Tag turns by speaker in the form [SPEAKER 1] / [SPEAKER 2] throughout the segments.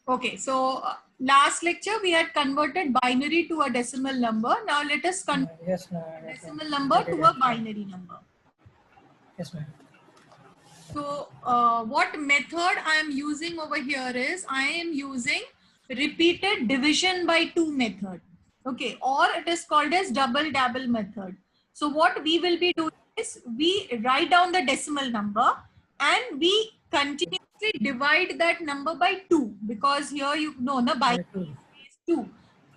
[SPEAKER 1] Okay, so last lecture we had converted binary to a decimal number. Now let us convert
[SPEAKER 2] Yes, ma'am.
[SPEAKER 1] decimal number to a binary number.
[SPEAKER 2] Yes, ma'am.
[SPEAKER 1] So what method I am using over here is I am using repeated division by 2 method. Okay, or it is called as double dabble method. So what we will be doing is we write down the decimal number and we continuously divide that number by 2, because here you know the by
[SPEAKER 2] Two.
[SPEAKER 1] is 2.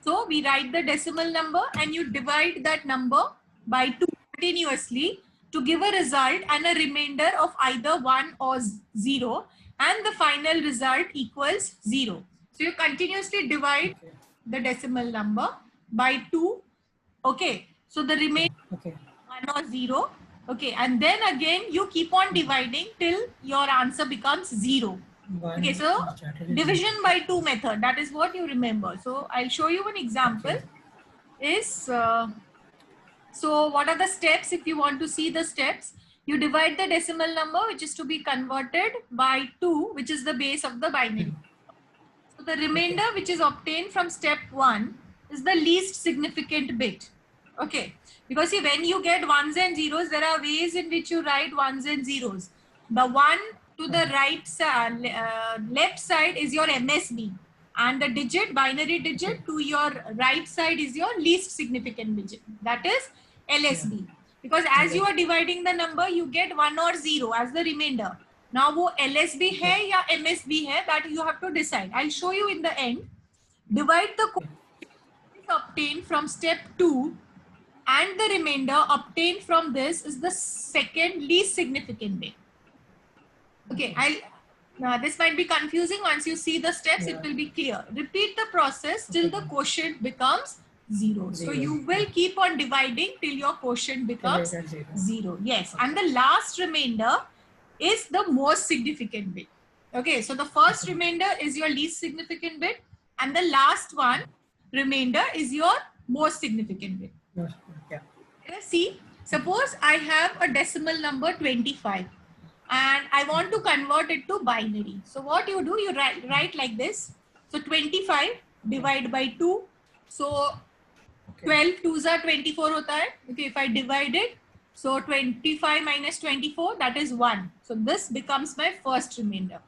[SPEAKER 1] So we write the decimal number and you divide that number by 2 continuously to give a result and a remainder of either 1 or 0, and the final result equals 0. So you continuously divide
[SPEAKER 2] Okay.
[SPEAKER 1] the decimal number by 2. Okay. So the remainder
[SPEAKER 2] Okay.
[SPEAKER 1] 1 or 0. Okay. And then again you keep on dividing till your answer becomes 0.
[SPEAKER 2] One.
[SPEAKER 1] Okay. So
[SPEAKER 2] Started
[SPEAKER 1] division by 2 method, that is what you remember. So I'll show you an example.
[SPEAKER 2] Okay.
[SPEAKER 1] Is so what are the steps? If you want to see the steps, you divide the decimal number which is to be converted by 2, which is the base of the binary. So the remainder which is obtained from step 1 is the least significant bit. Okay, because see, when you get ones and zeros, there are ways in which you write ones and zeros. The one to the right side, left side is your MSB, and the digit, binary digit to your right side is your least significant digit, that is LSB. Because as you are dividing the number, you get 1 or 0 as the remainder. Now वो LSB है या MSB है, that you have to decide. I'll show you in the end. Divide the quotient obtained from step 2 and the remainder obtained from this is the second least significant bit. Okay, this might be confusing. Once you see the steps, it will be clear. Repeat the process till the quotient becomes 0. So you will keep on dividing till your quotient becomes 0. Yes, and the last remainder is the most significant bit. Okay, so the first remainder is your least significant bit, and the last one remainder is your most significant bit.
[SPEAKER 2] Yeah.
[SPEAKER 1] See, suppose I have a decimal number 25 and I want to convert it to binary. So what you do, you write like this. So 25 divide by 2. So 12 2s are 24 hota hai. Okay, if I divide it, so 25 minus 24, that is 1. So this becomes my first remainder.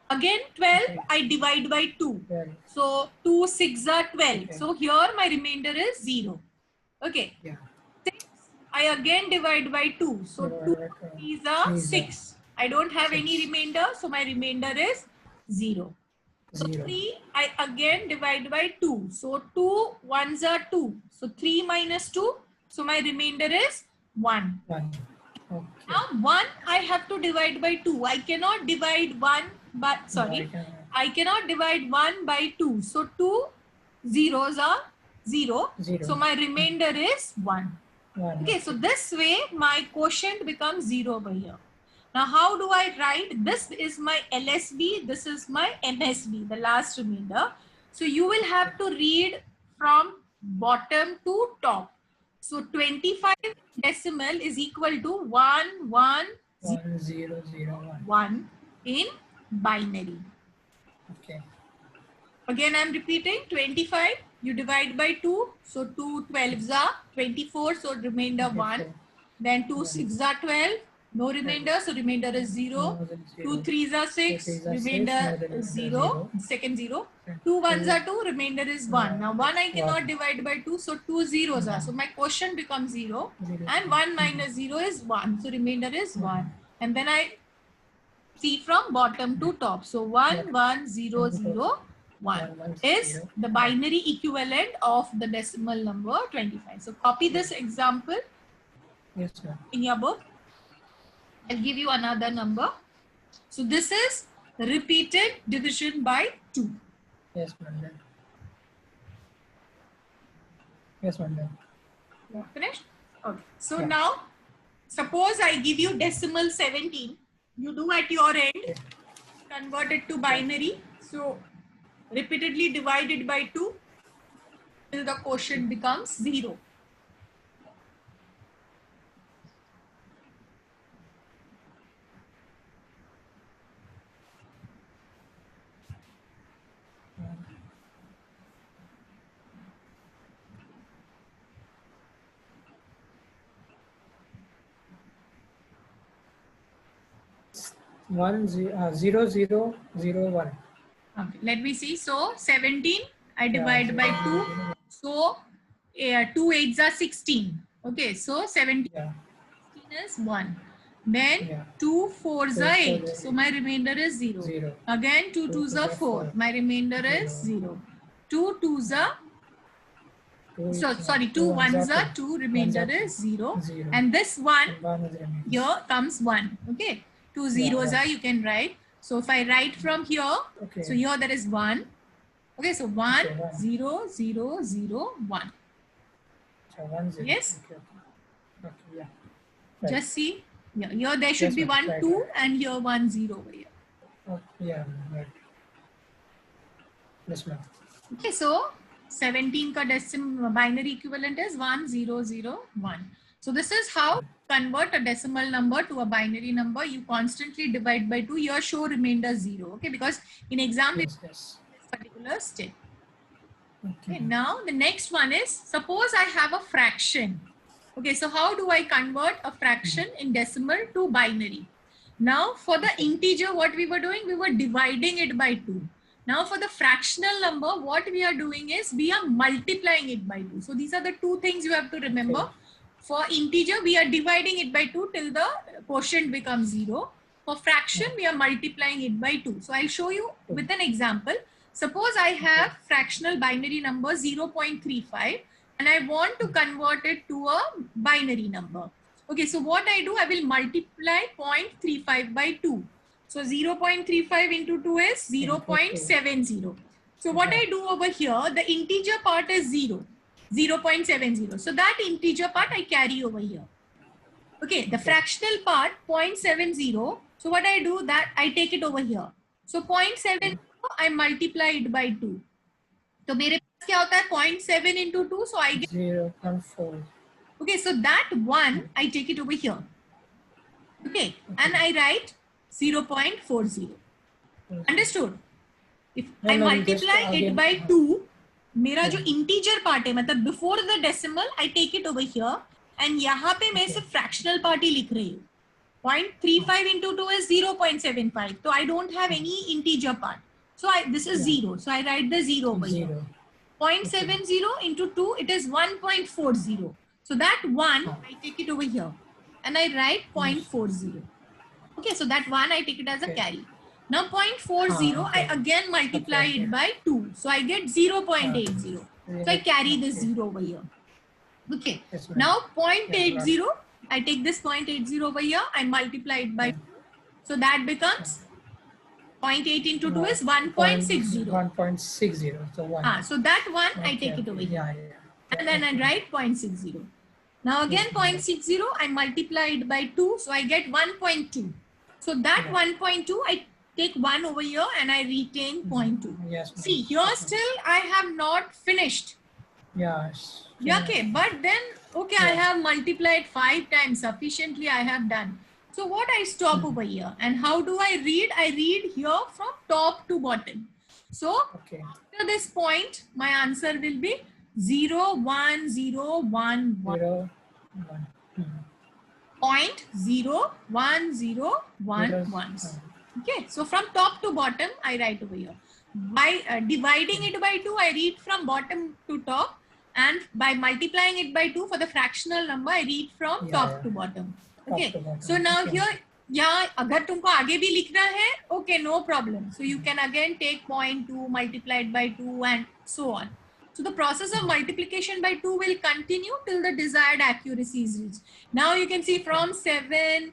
[SPEAKER 1] Again 12, I divide by 2. So 2 6 are 12. So here my remainder is 0. Okay. 6, I again divide by 2. So 2 3s are 6. I don't have any remainder. So my remainder is 0. So 3, I again divide by 2. So 2 1s are 2. So 3 minus 2. So my remainder is 1. Now 1 I have to divide by 2. I cannot divide 1 but sorry. I cannot divide 1 by 2. So 2 zeros are 0. So my remainder is 1. Okay, so this way my quotient becomes 0 over here. Now how do I write? This is my LSB, this is my MSB, the last remainder. So you will have to read from bottom to top. So 25 decimal is equal to 1 in binary.
[SPEAKER 2] Okay.
[SPEAKER 1] Again, I'm repeating 25. You divide by 2. So 2 12s are 24. So remainder 1. Then 2 6s are 12. No remainder. So remainder is 0. 2 3s are 6. Remainder is 0. Second 0. 2 1s are 2. Remainder is 1. Now 1 I cannot divide by 2. So 2 zeros are. So my quotient becomes 0. And 1 minus 0 is 1. So remainder is 1. And then I see from bottom to top. So 1 1 0 0 1 is the binary equivalent of the decimal number 25. So copy this example in your book. I'll give you another number. So this is repeated division by 2.
[SPEAKER 2] Yes, ma'am. Yes, ma'am.
[SPEAKER 1] Finished? Okay. So now, suppose I give you decimal 17. You do at your end, convert it to binary. So repeatedly divided by 2 till the quotient becomes 0.
[SPEAKER 2] 0 0 0 1.
[SPEAKER 1] Okay, let me see. So 17, I
[SPEAKER 2] Yeah,
[SPEAKER 1] divide
[SPEAKER 2] 0
[SPEAKER 1] by 2.
[SPEAKER 2] 0 0.
[SPEAKER 1] So 2 8s are 16. Okay, so 17
[SPEAKER 2] Yeah,
[SPEAKER 1] is 1. Then
[SPEAKER 2] yeah.
[SPEAKER 1] 2 4s
[SPEAKER 2] 2
[SPEAKER 1] are
[SPEAKER 2] 4
[SPEAKER 1] 8. So my remainder is 0.
[SPEAKER 2] 0.
[SPEAKER 1] Again 2
[SPEAKER 2] 2
[SPEAKER 1] 2s
[SPEAKER 2] 2
[SPEAKER 1] are 4.
[SPEAKER 2] 4
[SPEAKER 1] My remainder is
[SPEAKER 2] 0.
[SPEAKER 1] 0. 2 2s are
[SPEAKER 2] 2
[SPEAKER 1] so
[SPEAKER 2] is
[SPEAKER 1] sorry
[SPEAKER 2] 2
[SPEAKER 1] 2
[SPEAKER 2] 1s are
[SPEAKER 1] 1s
[SPEAKER 2] 2.
[SPEAKER 1] are 2,
[SPEAKER 2] 1s
[SPEAKER 1] remainder
[SPEAKER 2] are 2.
[SPEAKER 1] is 0,
[SPEAKER 2] 0.
[SPEAKER 1] and this one
[SPEAKER 2] And 1 is remains.
[SPEAKER 1] here comes 1. Okay, two
[SPEAKER 2] Yeah,
[SPEAKER 1] zeros
[SPEAKER 2] 1.
[SPEAKER 1] are you can write. So if I write from here, so
[SPEAKER 2] Okay.
[SPEAKER 1] here there is 1. Okay, so 1
[SPEAKER 2] Okay, 1.
[SPEAKER 1] 0 0 0 1.
[SPEAKER 2] So 1 0.
[SPEAKER 1] Yes,
[SPEAKER 2] Okay, okay. Okay, yeah. Right.
[SPEAKER 1] just see. Yeah, here there should
[SPEAKER 2] Yes,
[SPEAKER 1] be
[SPEAKER 2] ma'am.
[SPEAKER 1] 1
[SPEAKER 2] Right,
[SPEAKER 1] 2
[SPEAKER 2] right.
[SPEAKER 1] and here 1 0 over here.
[SPEAKER 2] Oh, yeah, right. Yes, ma'am.
[SPEAKER 1] Okay, so 17 ka binary equivalent is 1001. So this is how convert a decimal number to a binary number. You constantly divide by 2. Here show remainder 0. Okay, because in exam we
[SPEAKER 2] Yes, yes.
[SPEAKER 1] this particular step.
[SPEAKER 2] Okay,
[SPEAKER 1] Okay,
[SPEAKER 2] ma'am.
[SPEAKER 1] now the next one is suppose I have a fraction. Okay, so how do I convert a fraction in decimal to binary? Now for the
[SPEAKER 2] Okay.
[SPEAKER 1] integer, what we were doing, we were dividing it by 2. Now for the fractional number, what we are doing is we are multiplying it by 2. So these are the two things you have to remember.
[SPEAKER 2] Okay.
[SPEAKER 1] For integer, we are dividing it by 2 till the quotient becomes 0. For fraction, we are multiplying it by 2. So I'll show you with an example. Suppose I have fractional binary number 0.35 and I want to convert it to a binary number. Okay, so what I do, I will multiply 0.35 by 2. So 0.35 into 2 is 0.70. So what I do over here, the integer part is 0, 0.70. So that integer part I carry over here. Okay, the fractional part 0.70. So what I do that I take it over here. So 0.70 I multiply it by 2. तो मेरे पास क्या होता है 0.7 into 2, so I get
[SPEAKER 2] 0.4.
[SPEAKER 1] okay, so that one I take it over here. Okay, and I write 0.40. Understood? If I multiply it by 2, मेरा जो integer part है मतलब before the decimal I take it over here and यहाँ पे मैं सिर्फ fractional part ही लिख रही हूँ. 0.35 into 2 is 0.75. So I don't have any integer part. So this is 0. So I write the 0 over here. 0.70 into 2, it is 1.40. So that 1, I take it over here. And I write 0.40. Okay, so that 1, I take it as a carry. Now 0.40, I again multiply it by 2. So I get 0.80. So I carry this 0 over here. Okay, now 0.80, I take this 0.80 over here, I multiply it by 2. So that becomes 0.8 into 2 is 1.60.
[SPEAKER 2] 1.60. So 1.
[SPEAKER 1] So that one I take it over here.
[SPEAKER 2] Yeah, yeah.
[SPEAKER 1] And then I write 0.60. Now again 0.60, I multiply it by 2. So I get 1.2. So that 1.2, I take 1 over here and I retain 0.2.
[SPEAKER 2] Yes.
[SPEAKER 1] See, here still I have not finished.
[SPEAKER 2] Yes.
[SPEAKER 1] Yeah, okay, but then, okay, I have multiplied 5 times sufficiently I have done. So what I stop over here and how do I read? I read here from top to bottom. So after this point, my answer will be 0, 1, 0, 1, 1.
[SPEAKER 2] 0, 1.
[SPEAKER 1] 0, 1, 0, 1, 1. Okay, so from top to bottom, I write over here. By dividing it by 2, I read from bottom to top. And by multiplying it by 2 for the fractional number, I read from top to bottom. Okay, so now here, yeah, अगर तुमको आगे भी लिखना है, okay, no problem. So you can again take 0.2 multiplied by 2 and so on. So the process of multiplication by 2 will continue till the desired accuracy is reached. Now you can see from 7,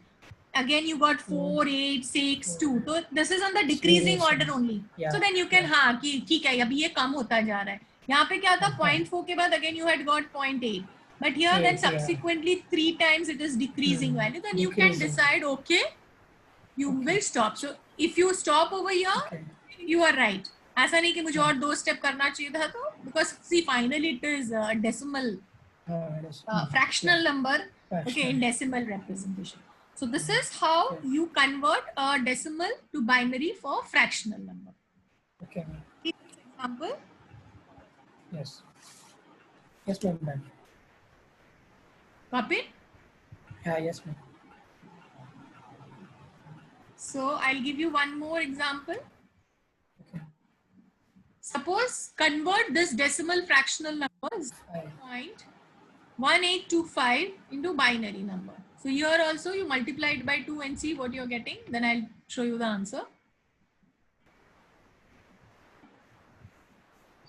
[SPEAKER 1] again you got 4, 8, 6, 2. So this is on the decreasing order only. So then you can, हाँ, कि ठीक है, अभी ये कम होता जा रहा है. यहाँ पे क्या था 0.4 के बाद again you had got 0.8. But here then subsequently 3 times it is decreasing value. Then you can decide, okay, you will stop. So if you stop over here, you are right. ऐसा नहीं कि मुझे और 2 step करना चाहिए था तो because see finally it is decimal fractional number, okay, in decimal representation. So this is how you convert a decimal to binary for fractional number.
[SPEAKER 2] Okay.
[SPEAKER 1] Example.
[SPEAKER 2] Yes. Yes, ma'am.
[SPEAKER 1] Copy?
[SPEAKER 2] Yeah, yes, ma'am.
[SPEAKER 1] So I'll give you one more example.
[SPEAKER 2] Okay.
[SPEAKER 1] Suppose convert this decimal fractional number 0.1825 into binary number. So here also you multiply it by 2 and see what you're getting. Then I'll show you the answer.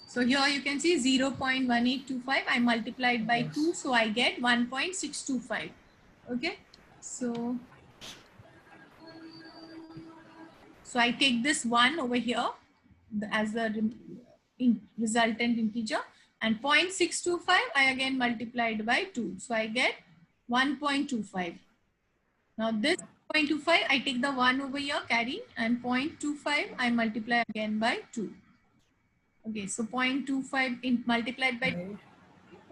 [SPEAKER 1] So here you can see 0.1825. I multiplied by 2, so I get 1.625. Okay. So I take this 1 over here as the resultant integer, and 0.625 I again multiplied by 2. So I get 1.25. Now this 0.25 I take the 1 over here, carry, and 0.25 I multiply again by 2. Okay, so 0.25 multiplied by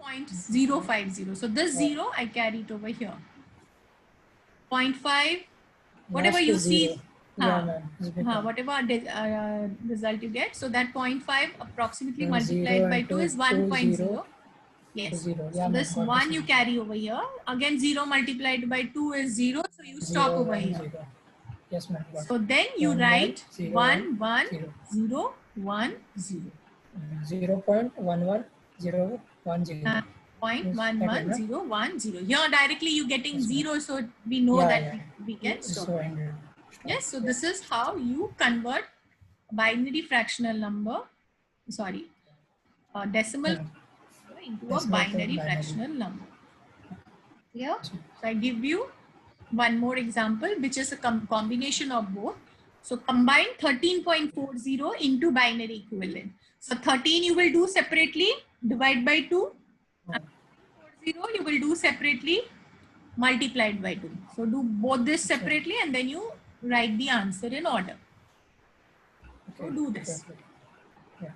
[SPEAKER 1] 0.050. So this 0 I carry it over here. 0.5, whatever you see, whatever result you get. So that 0.5 approximately multiplied by 2 is 1.0. Yes. So this 1 you carry over here. Again 0 multiplied by 2 is 0. So you stop over here.
[SPEAKER 2] Yes, ma'am.
[SPEAKER 1] So then you write 1, 1, 0, 1, 0.
[SPEAKER 2] 0.11010.
[SPEAKER 1] 0.11010. Here directly you getting 0, so we know that we can stop. Yes, so this is how you convert binary fractional number, decimal into a binary fractional number. Yeah. So I give you one more example, which is a combination of both. So combine 13.40 into binary equivalent. So 13 you will do separately, divide by 2. And 40 you will do separately, multiplied by 2. So do both this separately and then you write the answer in order. So do this.
[SPEAKER 2] Yeah.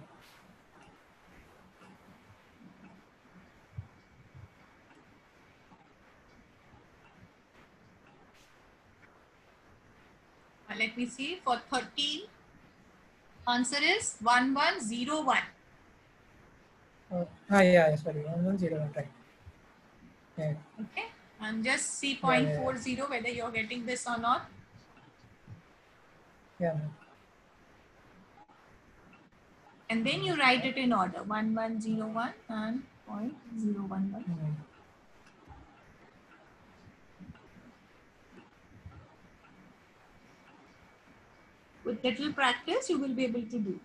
[SPEAKER 1] Let me see. For 13, answer is 1101.
[SPEAKER 2] Sorry, 1101, right. Yeah.
[SPEAKER 1] Okay, and just see 0.40 whether you're getting this or not.
[SPEAKER 2] Yeah.
[SPEAKER 1] And then you write it in order, 1101 and 0.011. With little practice, you will be able to do.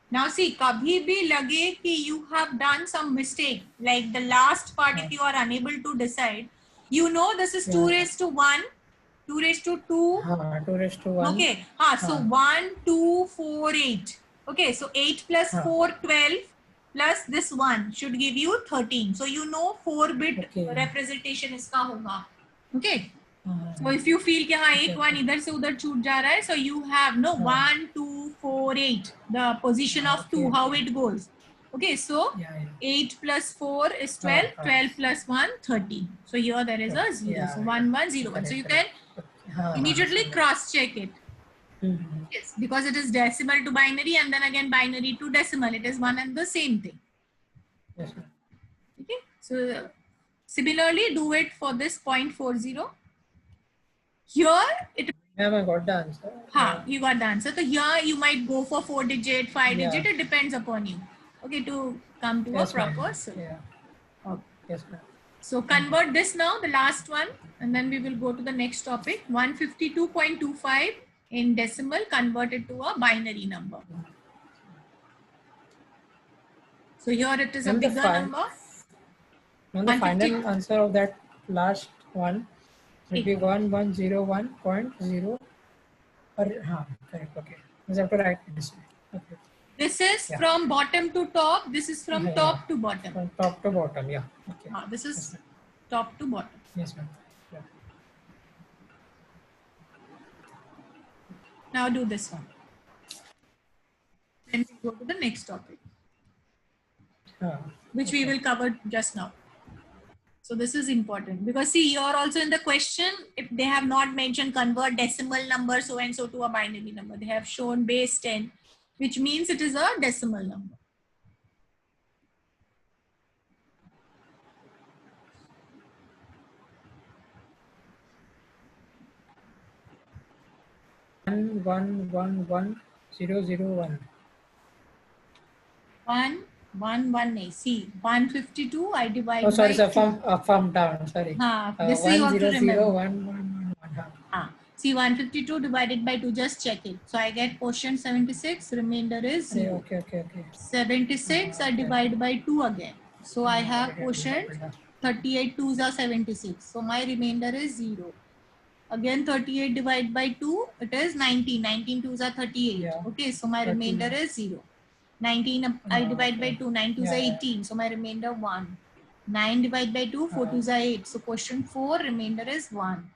[SPEAKER 1] Now see, kabhi bhi lage ki you have done some mistake, like the last part, if you are unable to decide, you know this is 2 raised to 1, 2 raised to 2.
[SPEAKER 2] 2 raised to 1.
[SPEAKER 1] Okay, so 1, 2, 4, 8. Okay, so 8 plus 4, 12 plus this 1 should give you 13. So you know 4-bit representation iska hoga. Okay. So if you feel कि हाँ एक 1 इधर से उधर छूट जा रहा है, so you have 1, 2, 4, 8, the position of 2, how it goes. Okay, so 8 plus 4 is 12, 12 plus 1, 13. So here there is a 0, so 1, 1, 0, 1. So you can immediately cross check it. Yes, because it is decimal to binary and then again binary to decimal. It is one and the same thing.
[SPEAKER 2] Yes,
[SPEAKER 1] okay, so similarly do it for this 0.40. Here it.
[SPEAKER 2] I got the answer.
[SPEAKER 1] You got the answer. So here you might go for 4-digit, 5-digit. It depends upon you. Okay, to come to a proper. Okay.
[SPEAKER 2] Yes, ma'am.
[SPEAKER 1] So convert this now, the last one, and then we will go to the next topic. 152.25 in decimal converted to a binary number. So here it is a bigger number.
[SPEAKER 2] And the final answer of that last one will be 1101.0. Correct. Okay. We have to write this way. Okay.
[SPEAKER 1] This is from bottom to top. This is from top to bottom.
[SPEAKER 2] From top to bottom, yeah. Okay.
[SPEAKER 1] This is top to bottom.
[SPEAKER 2] Yes, ma'am. Yeah.
[SPEAKER 1] Now do this one. Then we go to the next topic, which we will cover just now. So this is important because see, you're also in the question, if they have not mentioned convert decimal number so and so to a binary number, they have shown base 10, which means it is a decimal number.
[SPEAKER 2] One 001.
[SPEAKER 1] 111. See, 152 I divide
[SPEAKER 2] Oh, sorry,
[SPEAKER 1] by
[SPEAKER 2] sir.
[SPEAKER 1] 2.
[SPEAKER 2] From down. Sorry.
[SPEAKER 1] This you have to remember.
[SPEAKER 2] 1001111.
[SPEAKER 1] See, 152 divided by 2, just check it. So I get quotient 76, remainder is 0.
[SPEAKER 2] Okay.
[SPEAKER 1] 76 I divide by 2 again. So I have quotient 38 2s are 76. So my remainder is 0. Again 38 divided by 2, it is 19. 19 2s are 38.
[SPEAKER 2] Yeah.
[SPEAKER 1] Okay, so my remainder is 0. 19 I divide by 2, 9 2s are 18. So my remainder 1. 9 divided by 2, 4 2s are 8. So quotient 4, remainder is 1.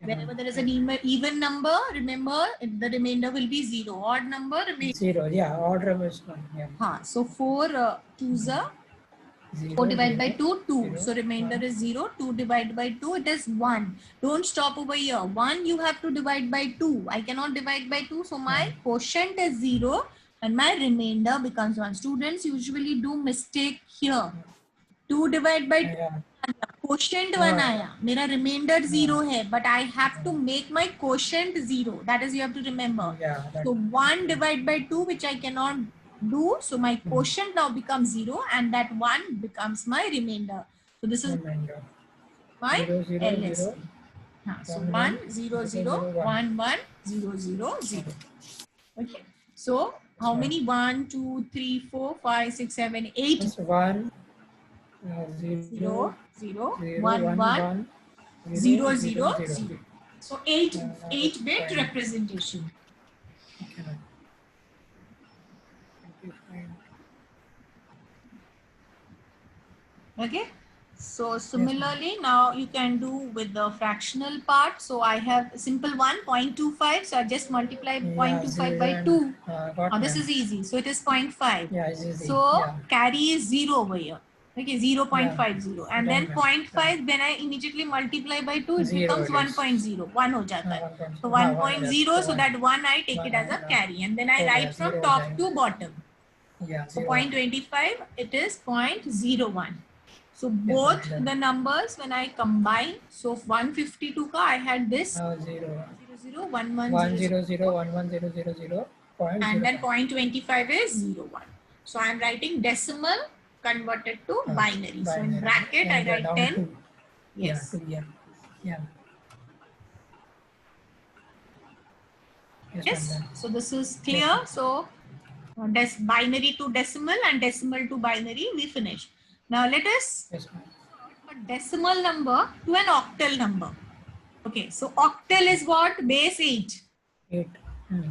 [SPEAKER 1] Whenever there is an even number, remember the remainder will be 0. Odd number, remainder
[SPEAKER 2] 0. Yeah, odd number is 1. Yeah.
[SPEAKER 1] So 4 2s are 4 divided by 2, 2. So remainder is 0. 2 divided by 2, it is 1. Don't stop over here. 1 you have to divide by 2. I cannot divide by 2. So my quotient is 0 and my remainder becomes 1. Students usually do mistake here. 2 divided by 2. Quotient 1 आया, मेरा remainder 0 है, but I have to make my quotient 0. That is, you have to remember. So 1 divided by 2, which I cannot do. So my quotient now becomes 0, and that 1 becomes my remainder. So this is my LS. So 1 0 0 1 1 0 0 0. Okay. So how many? 1 2 3 4 5 6 7 8.
[SPEAKER 2] 1
[SPEAKER 1] 0 0 1 1 0 0 0. So 8-bit representation. Okay. So similarly, now you can do with the fractional part. So I have a simple one, 0.25. So I just multiply 0.25 by 2. Now this is easy. So it is 0.5.
[SPEAKER 2] Yeah, it's easy.
[SPEAKER 1] So carry is 0 over here. Okay, 0.50. And then 0.5, when I immediately multiply by 2, it becomes 1.0. 1 ho jata hai. So 1.0, so that 1 I take it as a carry. And then I write from top to bottom. So 0.25, it is 0.01. So both the numbers, when I combine, so 152 ka I had this 0 0 1 1
[SPEAKER 2] 0 0 1 1 0 0 0
[SPEAKER 1] and then 0.25 is 0 1. So I am writing decimal converted to binary. So in bracket I write 10. Yes.
[SPEAKER 2] Yeah.
[SPEAKER 1] Yes. So this is clear. So binary to decimal and decimal to binary, we finished. Now let us a decimal number to an octal number. Okay, so octal is what? Base 8.
[SPEAKER 2] 8.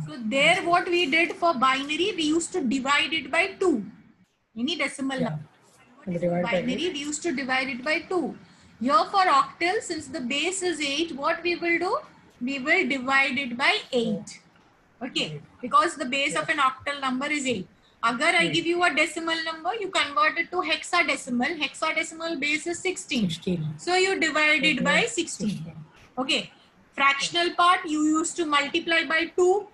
[SPEAKER 1] So there what we did for binary, we used to divide it by 2. Any decimal number. Binary, we used to divide it by 2. Here for octal, since the base is 8, what we will do? We will divide it by 8. Okay, because the base of an octal number is 8. Agar I give you a decimal number, you convert it to hexadecimal. Hexadecimal base is 16. So you divide it by 16. Okay. Fractional part, you used to multiply by 2.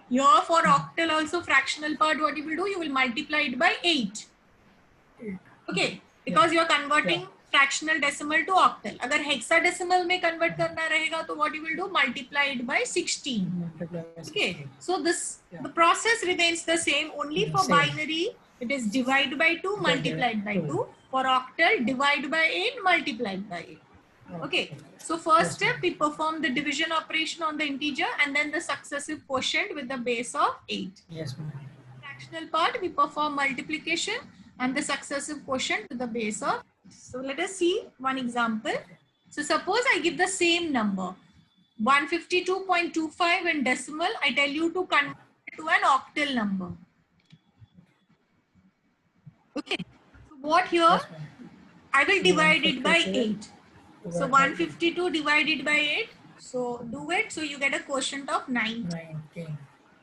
[SPEAKER 1] Here for octal also, fractional part, what you will do? You will multiply it by 8. Okay. Because you are converting fractional decimal to octal. Agar hexadecimal mein convert karna rahega, to what you will do? Multiply it by 16. Okay. So this the process remains the same. Only for binary, it is divide by 2, multiplied by 2. For octal, divide by 8, multiplied by 8. Okay. So first step, we perform the division operation on the integer and then the successive quotient with the base of 8.
[SPEAKER 2] Yes, ma'am.
[SPEAKER 1] Fractional part, we perform multiplication and the successive quotient with the base of. So let us see one example. So suppose I give the same number, 152.25 in decimal. I tell you to convert it to an octal number. Okay. So what here? I will divide it by
[SPEAKER 2] 152
[SPEAKER 1] 8. So 152 divided by 8. So do it. So you get a quotient of 9.
[SPEAKER 2] 19.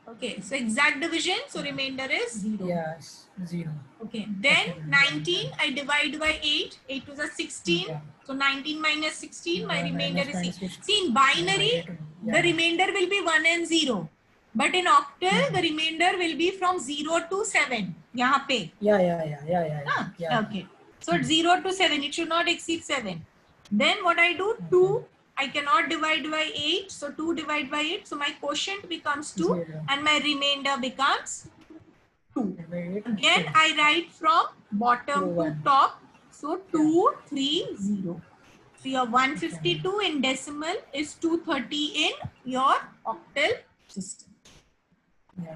[SPEAKER 1] Okay. So exact division. So remainder is 0.
[SPEAKER 2] Yes, 0.
[SPEAKER 1] Okay. Then 19 I divide by 8. 8 to the 16.
[SPEAKER 2] Yeah.
[SPEAKER 1] So 19 minus 16. My remainder is 6.
[SPEAKER 2] 16.
[SPEAKER 1] See, in binary, the remainder will be 1 and 0. But in octal, the remainder will be from 0 to 7. Yahan pe.
[SPEAKER 2] Yeah.
[SPEAKER 1] Okay. So it's 0 to 7. It should not exceed 7. Then what I do? 2. I cannot divide by 8. So 2 divided by 8. So my quotient becomes 2.
[SPEAKER 2] 0.
[SPEAKER 1] And my remainder becomes 2.
[SPEAKER 2] Again,
[SPEAKER 1] Again, I write from bottom to top. So 2, 3, 0. So your 152 in decimal is 230 in your octal system.
[SPEAKER 2] Yeah.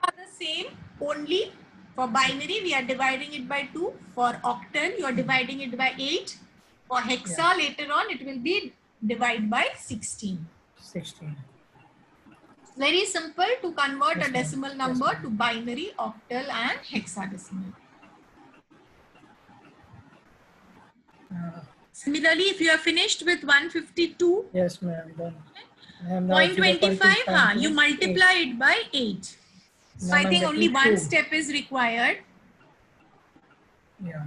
[SPEAKER 1] Are the same, only for binary we are dividing it by 2. For octal you are dividing it by 8. For hexa later on it will be divided by 16.
[SPEAKER 2] 16.
[SPEAKER 1] Very simple to convert a decimal number to binary, octal and hexadecimal. Similarly, if you are finished with 152,
[SPEAKER 2] yes ma'am, done.
[SPEAKER 1] 0.25, you multiply it by 8. So I think only one
[SPEAKER 2] 2.
[SPEAKER 1] step is required.
[SPEAKER 2] Yeah.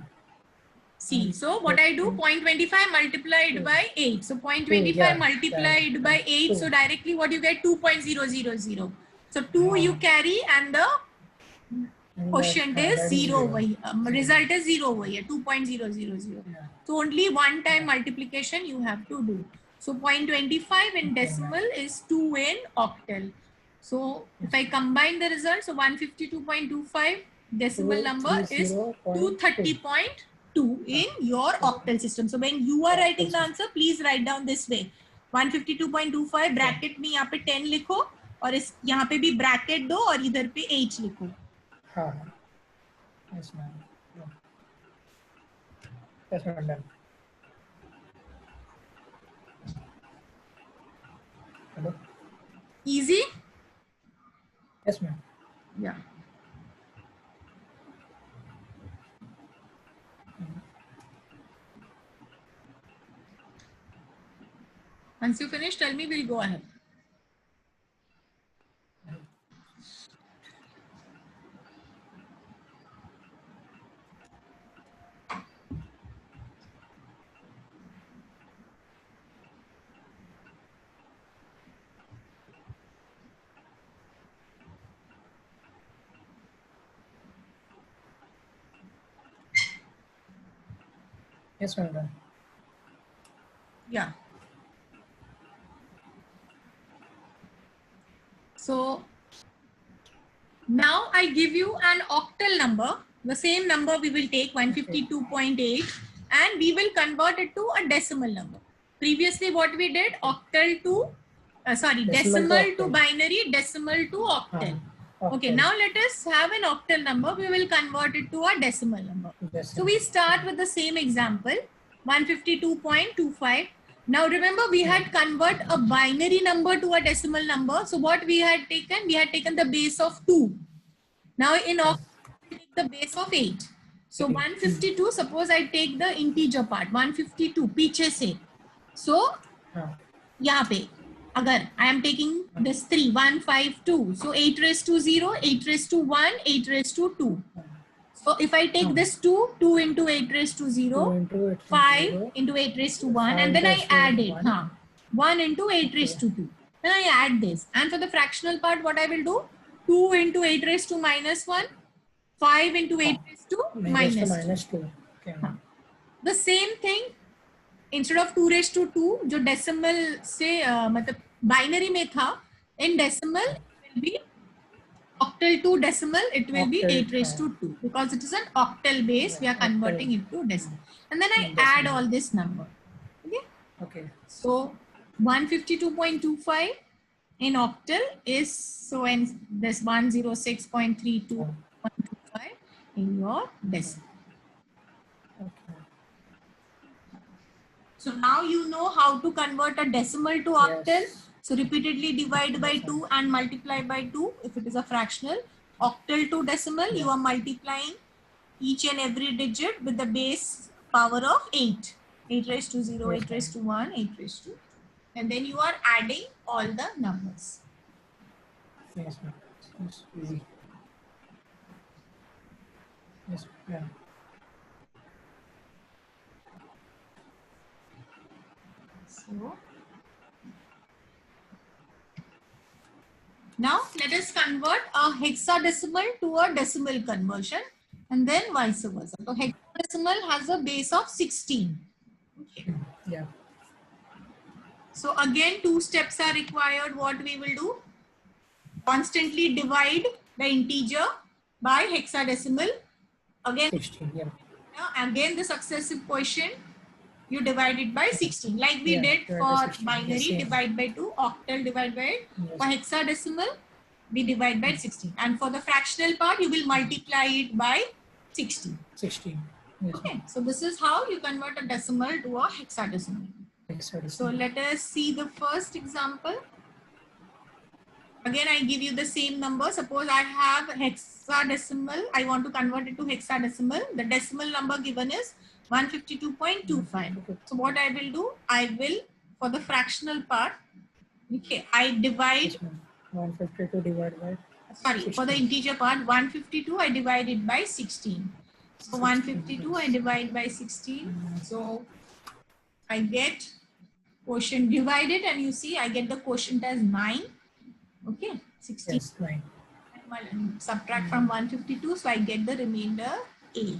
[SPEAKER 1] See, so what I do, 0.25 multiplied by 8. So 0.25 multiplied by 8. So directly what you get, 2.000. So 2 you carry and the quotient is 0 over here. Result is 0 over here, 2.000. So only one time multiplication you have to do. So 0.25 in decimal is 2 in octal. So if I combine the result, so 152.25 decimal number is 230.2 in your octal system. So when you are writing the answer, please write down this way. 152.25 bracket में यहाँ पे 10 लिखो और इस यहाँ पे भी bracket दो और इधर पे 8 लिखो.
[SPEAKER 2] हाँ. Yes ma'am. Yes ma'am, done. Hello.
[SPEAKER 1] Easy?
[SPEAKER 2] Yes ma'am.
[SPEAKER 1] Yeah. Once you finish, tell me, we'll go ahead.
[SPEAKER 2] Yes ma'am, done.
[SPEAKER 1] Yeah. So now I give you an octal number. The same number we will take 152.8 and we will convert it to a decimal number. Previously what we did, octal to, decimal to binary, decimal to octal. Okay, now let us have an octal number. We will convert it to a decimal number. So we start with the same example, 152.25. Now remember we had convert a binary number to a decimal number. So what we had taken the base of 2. Now in octal we take the base of 8. So 152, suppose I take the integer part, 152 पीछे से. So यहाँ पे अगर I am taking this 3, 152. So 8 raised to 0, 8 raised to 1, 8 raised to 2. So if I take this 2, 2 into 8 raised to 0, 5 into 8 raised to 1, and then I add it. 1 into 8 raised to 2. Then I add this. And for the fractional part, what I will do? 2 into 8 raised to minus 1, 5 into 8 raised to minus 2.
[SPEAKER 2] Okay.
[SPEAKER 1] The same thing, instead of 2 raised to 2, जो decimal से मतलब binary में था, in decimal it will be octal to decimal, it will be 8 raised to 2 because it is an octal base. We are converting it to decimal, and then I add all this number. Okay. So 152.25 in octal is, so in this 106.32.25 in your decimal.
[SPEAKER 2] Okay.
[SPEAKER 1] So now you know how to convert a decimal to octal. Yes. So repeatedly divide by 2 and multiply by 2 if it is a fractional. Octal to decimal, you are multiplying each and every digit with the base power of 8. 8 raised to 0,
[SPEAKER 2] Yes,
[SPEAKER 1] 8 raised to 1, 8 raised to 2. And then you are adding all the numbers.
[SPEAKER 2] yes, ma'am. It's easy. Yes, ma'am.
[SPEAKER 1] So now let us convert a hexadecimal to a decimal conversion and then vice versa. So hexadecimal has a base of 16. Okay.
[SPEAKER 2] Yeah.
[SPEAKER 1] So again, 2 steps are required. What we will do? Constantly divide the integer by hexadecimal. Again,
[SPEAKER 2] 16. Yeah.
[SPEAKER 1] again the successive quotient, you divide it by 16 like we did
[SPEAKER 2] Yeah,
[SPEAKER 1] for
[SPEAKER 2] 16.
[SPEAKER 1] binary,
[SPEAKER 2] Yes,
[SPEAKER 1] divide by 2, octal divide by 8.
[SPEAKER 2] yes.
[SPEAKER 1] For hexadecimal we divide by 16, and for the fractional part you will multiply it by 16.
[SPEAKER 2] 16. Yes,
[SPEAKER 1] Okay, so this is how you convert a decimal to a hexadecimal.
[SPEAKER 2] hexadecimal.
[SPEAKER 1] So let us see the first example. Again, I give you the same number. Suppose I have hexadecimal. I want to convert it to hexadecimal. The decimal number given is 152.25. So what I will do, I will, for the fractional part, okay, I divide,
[SPEAKER 2] Yes, ma'am. 152 divided by
[SPEAKER 1] sorry,
[SPEAKER 2] 16.
[SPEAKER 1] for the integer part, 152, I divide it by 16. So 152, I divide by 16. So I get quotient divided, and you see I get the quotient as 9. Okay, 16.
[SPEAKER 2] Yes, 9.
[SPEAKER 1] Subtract from 152, so I get the remainder A.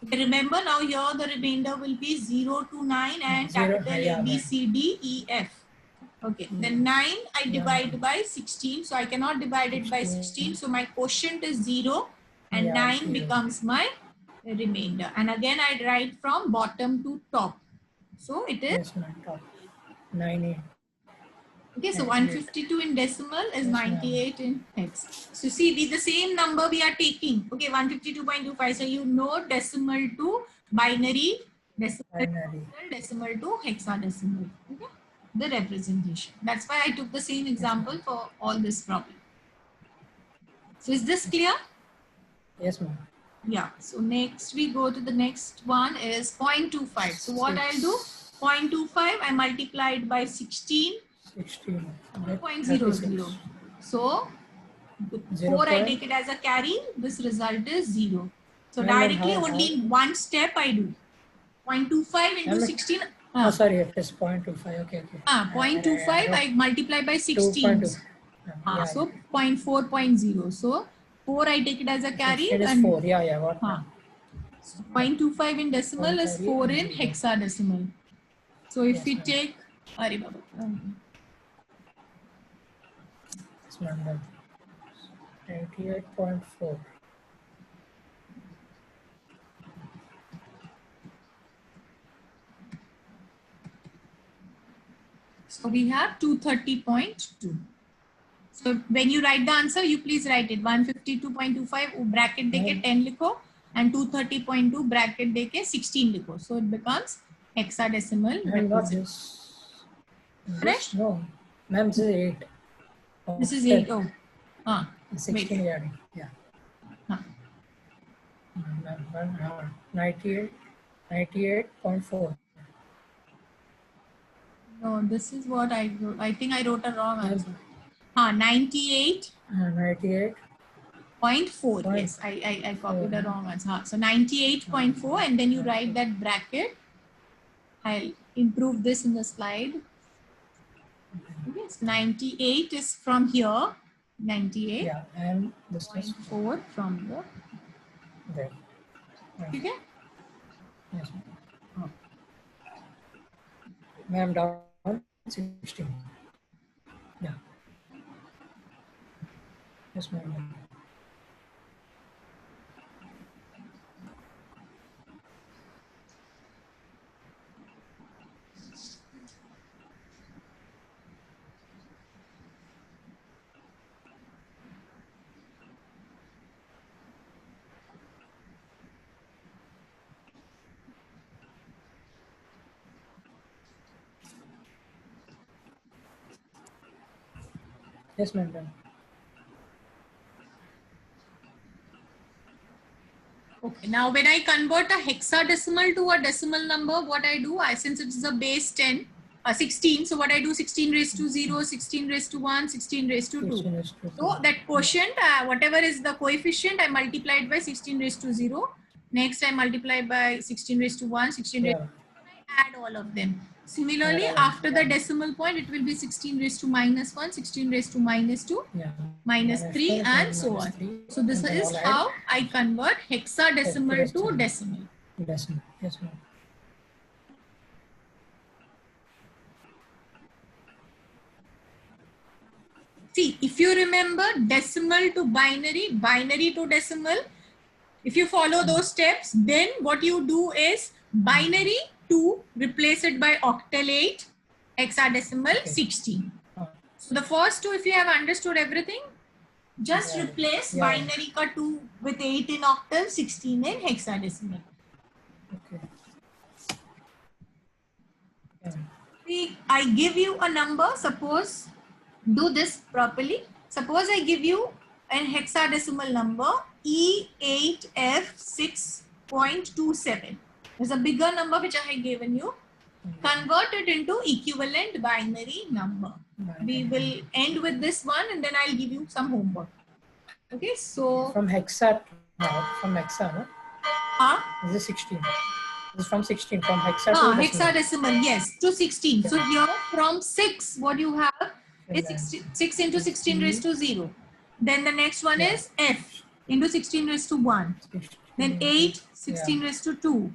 [SPEAKER 1] Okay, remember now here the remainder will be 0 to 9 and
[SPEAKER 2] 0,
[SPEAKER 1] capital
[SPEAKER 2] yeah,
[SPEAKER 1] A, B,
[SPEAKER 2] ma'am.
[SPEAKER 1] C, D, E, F. Okay, then 9 I divide by 16, so I cannot divide it by 16, so my quotient is 0 and
[SPEAKER 2] Yeah,
[SPEAKER 1] 9
[SPEAKER 2] 0.
[SPEAKER 1] becomes my remainder. And again I write from bottom to top. So it is,
[SPEAKER 2] Yes, ma'am. Top. 98.
[SPEAKER 1] okay, so
[SPEAKER 2] 98.
[SPEAKER 1] 152 in decimal is
[SPEAKER 2] Yes, ma'am.
[SPEAKER 1] 98 in hex. So see, the same number we are taking. Okay, 152.25. So you know decimal to binary, decimal
[SPEAKER 2] Binary.
[SPEAKER 1] to decimal to hexadecimal. Okay, the representation. That's why I took the same example for all this problem. So is this clear?
[SPEAKER 2] Yes, ma'am.
[SPEAKER 1] Yeah. So next we go to the next one is 0.25. So what I'll do? 0.25 I multiplied by 16.
[SPEAKER 2] 16.
[SPEAKER 1] 0.00. So 4 I take it as a carry. This result is 0. So directly only in one step I do. 0.25 into 16.
[SPEAKER 2] Oh, sorry, it is 0.25. Okay, okay.
[SPEAKER 1] 0.25 I multiply by 16.
[SPEAKER 2] 2.2. Yeah,
[SPEAKER 1] So 0.4, 0.0. So 4 I take it as a carry.
[SPEAKER 2] It is
[SPEAKER 1] And
[SPEAKER 2] 4. Yeah, yeah. What?
[SPEAKER 1] So 0.25 in decimal is 4 in hexadecimal. So if we take, Ari Baba.
[SPEAKER 2] Yes, ma'am. 98.4.
[SPEAKER 1] So we have 230.2. So when you write the answer, you please write it 152.25 bracket deke 10 likho and 230.2 bracket deke 16 likho. So it becomes hexadecimal representation. Correct?
[SPEAKER 2] No, ma'am, this is 8.
[SPEAKER 1] This is 8. Oh,
[SPEAKER 2] 16
[SPEAKER 1] wait.
[SPEAKER 2] adding. Yeah. 98, 98.4.
[SPEAKER 1] No, this is what I wrote. I think I wrote a wrong answer. 98.
[SPEAKER 2] 98.4.
[SPEAKER 1] Yes, I copied the wrong answer. So 98.4 and then you write that bracket. I'll improve this in the slide. Yes, 98 is from here. 98.
[SPEAKER 2] Yeah, and this is
[SPEAKER 1] 4 from the
[SPEAKER 2] there.
[SPEAKER 1] Okay?
[SPEAKER 2] Yes, ma'am, down 16. Yeah. Yes, ma'am. Yes, ma'am.
[SPEAKER 1] Okay, now when I convert a hexadecimal to a decimal number, what I do, since it's a base 10, 16, so what I do, 16 raised to 0, 16 raised to 1, 16 raised to 2.
[SPEAKER 2] 16 raised to 2.
[SPEAKER 1] So that quotient, whatever is the coefficient, I multiply it by 16 raised to 0. Next, I multiply by 16 raised to 1, 16 raised to 2. I add all of them. Similarly, after the decimal point, it will be 16 raised to minus 1, 16 raised to minus 2, minus 3, and so on. So this is how I convert hexadecimal to decimal.
[SPEAKER 2] Decimal, yes ma'am.
[SPEAKER 1] See, if you remember decimal to binary, binary to decimal, if you follow those steps, then what you do is binary 2, replace it by octal 8, hexadecimal 16. So the first two, if you have understood everything, just replace binary ka 2 with 8 in octal, 16 in hexadecimal.
[SPEAKER 2] Okay.
[SPEAKER 1] I give you a number, suppose, do this properly. Suppose I give you an hexadecimal number E8F6.27. There's a bigger number which I have given you. Convert it into equivalent binary number. We will end with this one and then I'll give you some homework. Okay, so
[SPEAKER 2] from hexa, from hexa, no? This is 16. This is from 16, from hexa to
[SPEAKER 1] hexadecimal, yes, to 16. So here from 6, what you have is 6 into 16 raised to 0. Then the next one is F into 16 raised to 1. Then 8, 16 raised to 2.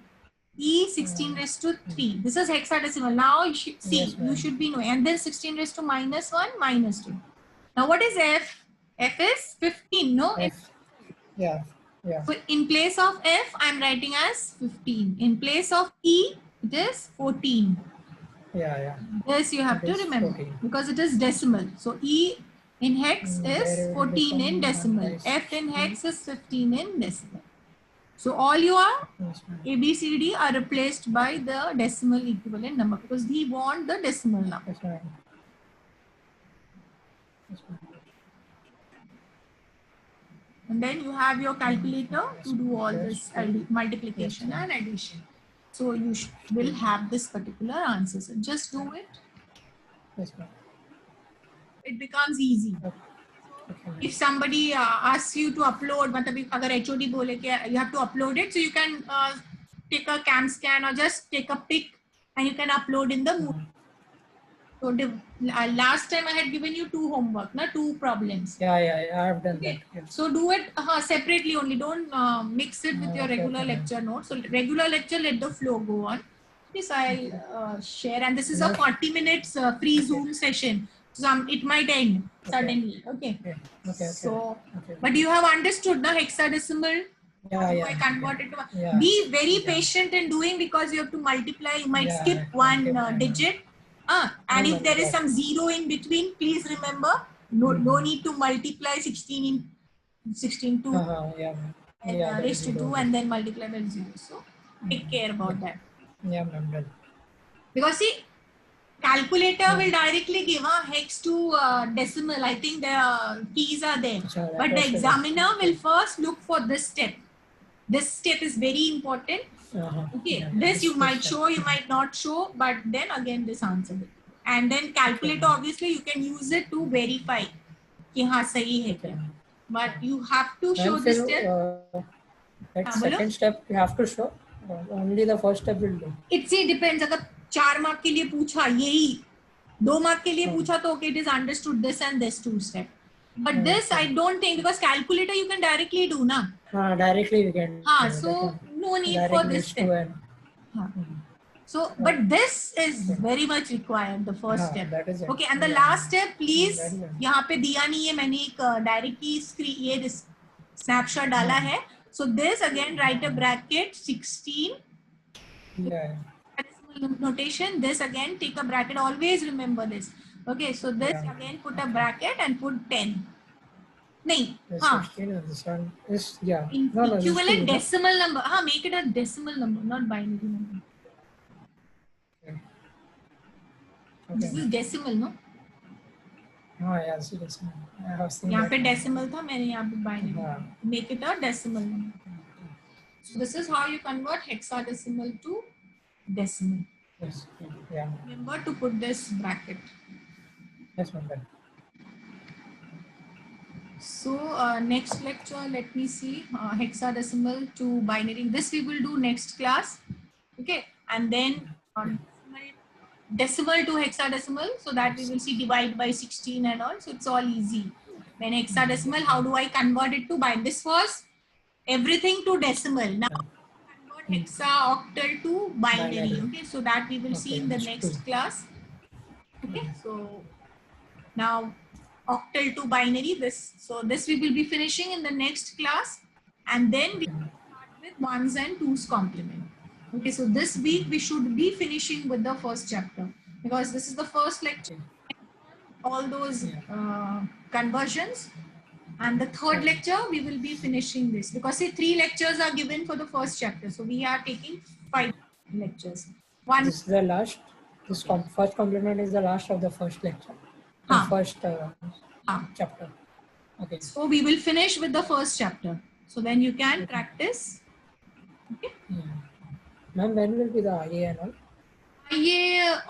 [SPEAKER 1] E, 16 raised to 3. This is hexadecimal. Now you should see, you should be knowing. And then 16 raised to minus 1, minus 2. Now what is F? F is 15, no?
[SPEAKER 2] F. Yeah.
[SPEAKER 1] So in place of F, I'm writing as 15. In place of E, it is 14. This you have to remember 14. Because it is decimal. So E in hex is 14 in decimal. F in hex is 15 in decimal. So all your A, B, C, D are replaced by the decimal equivalent number because we want the decimal number. And then you have your calculator to do all this multiplication and addition. So you will have this particular answer. So just do it. It becomes easy. If somebody asks you to upload, agar HOD bole ke you have to upload it, so you can take a cam scan or just take a pic and you can upload in the Moodle. So last time I had given you 2 homework, 2 problems.
[SPEAKER 2] I have done that. Yes.
[SPEAKER 1] So do it separately only. Don't mix it with your regular lecture notes. So regular lecture, let the flow go on. This I'll share, and this is a 40 minutes free Zoom session. So it might end suddenly. Okay. So, but you have understood the hexadecimal. I convert it to. Be very patient in doing because you have to multiply. You might skip one digit. And if there is some 0 in between, please remember, no need to multiply 16 to raised to 2 and then multiply by 0. So take care about that. Because see, calculator will directly give hex to decimal. I think the keys are there. But the examiner will first look for this step. This step is very important. Okay, this you might show, you might not show, but then again this answer. And then calculator, obviously you can use it to verify ki haan sahi hai kya. But you have to show this step.
[SPEAKER 2] That second step you have to show. Only the first step will do.
[SPEAKER 1] It depends. अगर 4 mark के लिए पूछा यही, 2 mark के लिए पूछा तो okay, it is understood this and this 2 step. But this I don't think, because calculator you can directly do na.
[SPEAKER 2] Directly you can.
[SPEAKER 1] So no need for this step. So, but this is very much required, the first step. Okay, and the last step, please, यहाँ पे दिया नहीं है, मैंने एक directly screen ये snapshot डाला है. So this again, write a bracket 16. Notation. This again, take a bracket. Always remember this. Okay, so this again, put a bracket and put 10. नहीं,
[SPEAKER 2] this one is
[SPEAKER 1] equivalent decimal number. Make it a decimal number, not binary number. This is decimal, no?
[SPEAKER 2] Yes, decimal.
[SPEAKER 1] यहाँ पे decimal था, मैंने यहाँ पे binary. Make it a decimal number. So this is how you convert hexadecimal to decimal.
[SPEAKER 2] Yes. Yeah.
[SPEAKER 1] Remember to put this bracket.
[SPEAKER 2] Yes, ma'am.
[SPEAKER 1] So next lecture, let me see, hexadecimal to binary. This we will do next class. Okay. And then on decimal to hexadecimal, so that we will see divide by 16 and all. So it's all easy. Then hexadecimal, how do I convert it to binary? This was everything to decimal. Now convert hexa octal to binary. Okay. So that we will see in the next class. Okay. So now octal to binary, this we will be finishing in the next class, and then we will start with ones and twos complement. Okay, so this week we should be finishing with the first chapter, because this is the first lecture, all those conversions, and the third lecture we will be finishing this, because say 3 lectures are given for the first chapter, so we are taking 5 lectures.
[SPEAKER 2] This is the last. This first complement is the last of the first lecture. The first chapter. Okay.
[SPEAKER 1] So we will finish with the first chapter. So then you can practice. Okay.
[SPEAKER 2] Yeah. Ma'am, when will be the IA and all?
[SPEAKER 1] IA